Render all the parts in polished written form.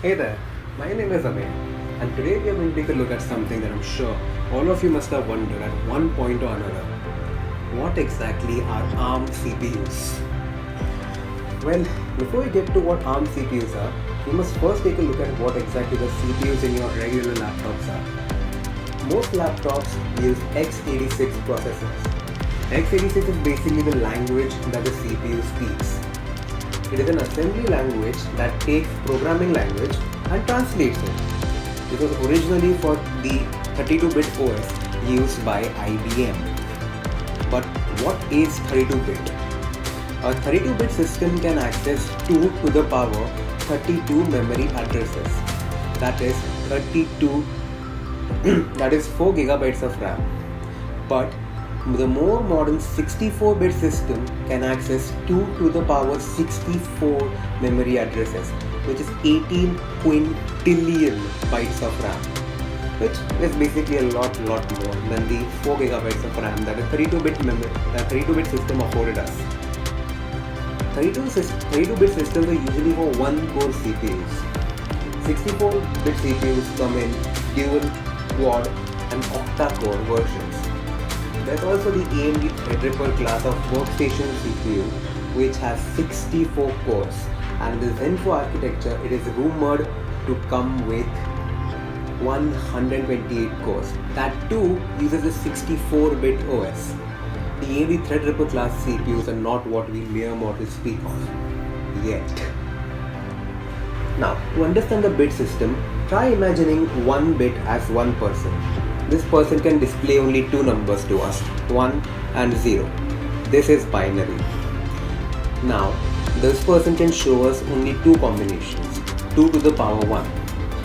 Hey there, my name is Amir, and today we are going to take a look at something that I'm sure all of you must have wondered at one point or another. What exactly are ARM CPUs? Well, before we get to what ARM CPUs are, we must first take a look at what exactly the CPUs in your regular laptops are. Most laptops use x86 processors. x86 is basically the language that the CPU speaks. It is an assembly language that takes programming language and translates it. It was originally for the 32-bit OS used by IBM. But what is 32-bit? A 32-bit system can access 2 to the power 32 memory addresses. That is 32 that is 4 gigabytes of RAM. But the more modern 64-bit system can access 2 to the power 64 memory addresses, which is 18 quintillion bytes of RAM, which is basically a lot more than the 4 gigabytes of RAM that a 32-bit system afforded us. 32-bit systems are usually for one-core CPUs. 64-bit CPUs come in dual, quad, and octa-core versions. There's also the AMD Threadripper class of workstation CPU, which has 64 cores, and in the Zen 4 architecture, it is rumored to come with 128 cores. That too uses a 64-bit OS. The AMD Threadripper class CPUs are not what we mere mortals speak of yet. Now, to understand the bit system, try imagining one bit as one person. This person can display only two numbers to us, 1 and 0. This is binary. Now, this person can show us only two combinations, 2 to the power 1.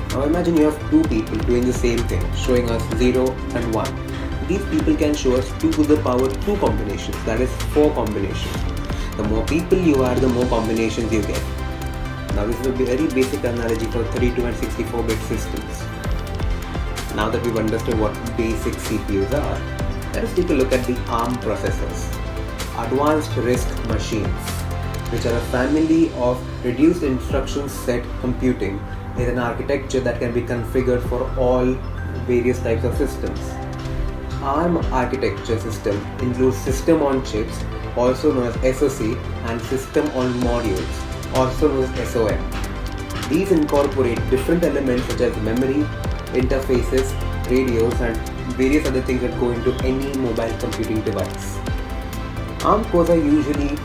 Now imagine you have two people doing the same thing, showing us 0 and 1. These people can show us 2 to the power 2 combinations, that is 4 combinations. The more people you add, the more combinations you get. Now this is a very basic analogy for 32 and 64-bit systems. Now that we've understood what basic CPUs are, let us take a look at the ARM processors. Advanced RISC machines, which are a family of reduced instruction set computing, is an architecture that can be configured for all various types of systems. ARM architecture system includes system on chips, also known as SoC, and system on modules, also known as SOM. These incorporate different elements such as memory, interfaces, radios, and various other things that go into any mobile computing device. ARM cores are usually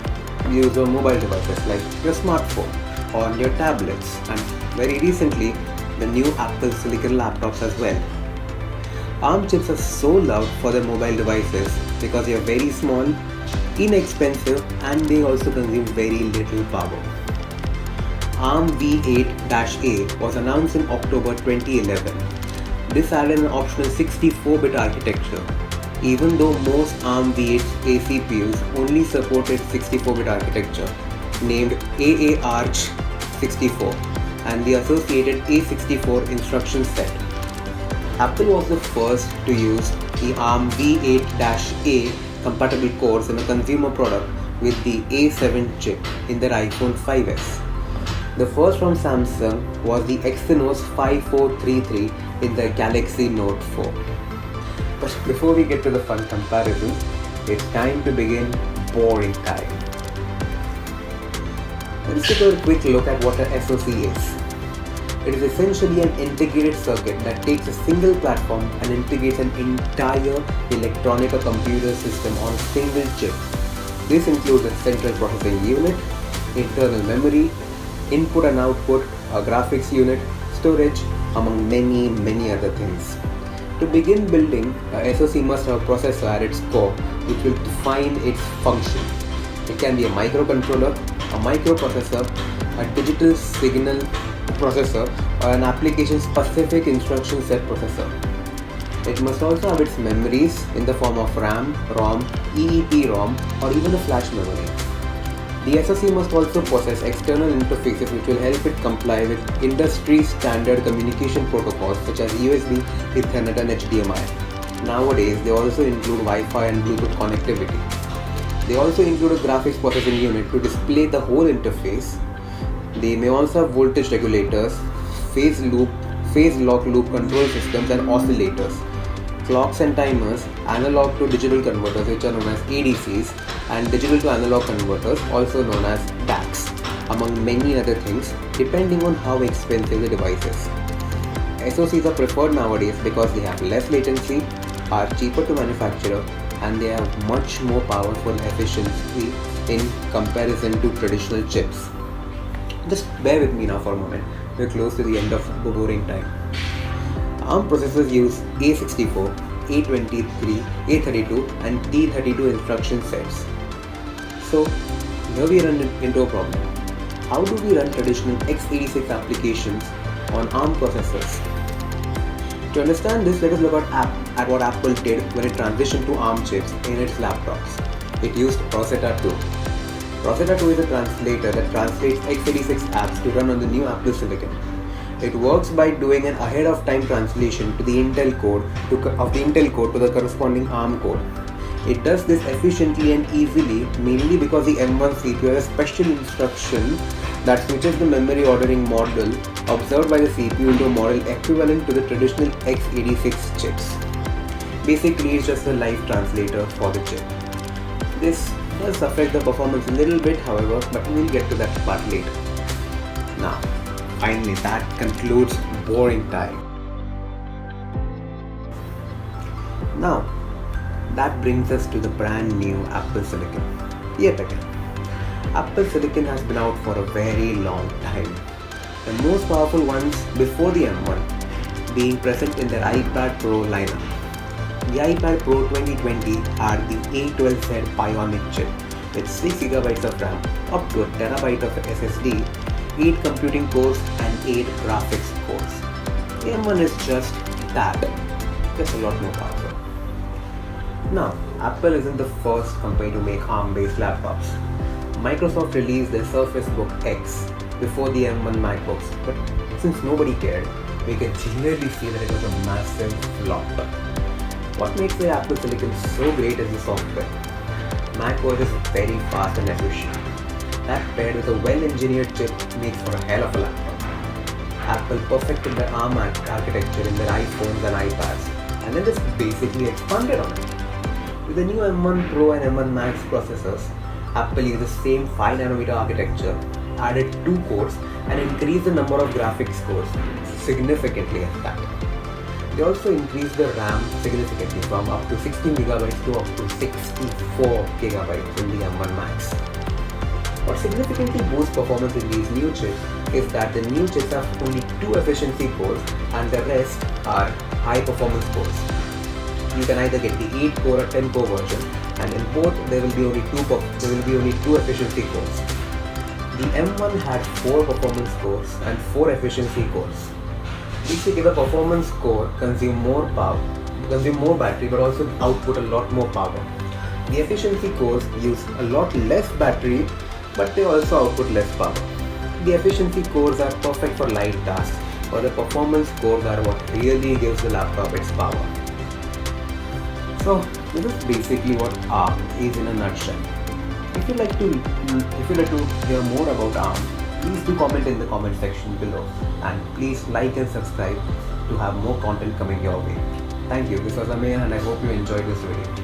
used on mobile devices like your smartphone or your tablets, and very recently the new Apple Silicon laptops as well. ARM chips are so loved for their mobile devices because they are very small, inexpensive, and they also consume very little power. ARM v8-A was announced in October 2011. This added an optional 64-bit architecture, even though most ARM v8-A CPUs only supported 64-bit architecture, named AARch64, and the associated A64 instruction set. Apple was the first to use the ARM v8-A compatible cores in a consumer product with the A7 chip in their iPhone 5s. The first from Samsung was the Exynos 5433 in the Galaxy Note 4. But before we get to the fun comparisons, it's time to begin boring time. Let's take a quick look at what an SoC is. It is essentially an integrated circuit that takes a single platform and integrates an entire electronic or computer system on a single chip. This includes a central processing unit, internal memory, input and output, a graphics unit, storage, among many other things. To begin building, a SoC must have a processor at its core, which will define its function. It can be a microcontroller, a microprocessor, a digital signal processor, or an application-specific instruction set processor. It must also have its memories in the form of RAM, ROM, EEPROM, or even a flash memory. The SoC must also possess external interfaces which will help it comply with industry-standard communication protocols such as USB, Ethernet, and HDMI. Nowadays, they also include Wi-Fi and Bluetooth connectivity. They also include a graphics processing unit to display the whole interface. They may also have voltage regulators, phase lock loop control systems and oscillators, clocks and timers, analog to digital converters which are known as ADCs, and digital to analog converters also known as DACs, among many other things depending on how expensive the device is. SoCs are preferred nowadays because they have less latency, are cheaper to manufacture, and they have much more powerful efficiency in comparison to traditional chips. Just bear with me now for a moment. We're close to the end of the boring time. ARM processors use A64, A23, A32 and T32 instruction sets. So here we run into a problem. How do we run traditional x86 applications on ARM processors? To understand this, let us look at what Apple did when it transitioned to ARM chips in its laptops. It used Rosetta 2. Rosetta 2 is a translator that translates x86 apps to run on the new Apple Silicon. It works by doing an ahead-of-time translation to the Intel code to the corresponding ARM code. It does this efficiently and easily, mainly because the M1 CPU has a special instruction that switches the memory ordering model observed by the CPU into a model equivalent to the traditional x86 chips. Basically, it's just a live translator for the chip. This does affect the performance a little bit, however, but we'll get to that part later. Now, finally, that concludes boring time. Now, that brings us to the brand new Apple Silicon. Yet again, Apple Silicon has been out for a very long time. The most powerful ones before the M1 being present in their iPad Pro lineup. The iPad Pro 2020 had the A12Z Bionic chip with 6GB of RAM, up to a TB of SSD, 8 computing cores and 8 graphics cores. The M1 is just that, just a lot more powerful. Now, Apple isn't the first company to make ARM-based laptops. Microsoft released their Surface Book X before the M1 MacBooks, but since nobody cared, we can clearly see that it was a massive flop. What makes the Apple Silicon so great is the software. macOS is very fast and efficient. That paired with a well-engineered chip makes for a hell of a laptop. Apple perfected their ARM architecture in their iPhones and iPads, and then just basically expanded on it. With the new M1 Pro and M1 Max processors, Apple used the same 5nm architecture, added 2 cores, and increased the number of graphics cores significantly at that. They also increased the RAM significantly from up to 16GB to up to 64GB in the M1 Max. What significantly boosts performance in these new chips is that the new chips have only 2 efficiency cores and the rest are high performance cores. You can either get the 8-core or 10-core version, and in both there will be only 2 efficiency cores. The M1 had 4 performance cores and 4 efficiency cores. These together performance core consume more battery but also output a lot more power. The efficiency cores use a lot less battery but they also output less power. The efficiency cores are perfect for light tasks, but the performance cores are what really gives the laptop its power. So this is basically what ARM is in a nutshell. If you'd like to hear more about ARM, please do comment in the comment section below, and please like and subscribe to have more content coming your way. Thank you. This was Ameya and I hope you enjoyed this video.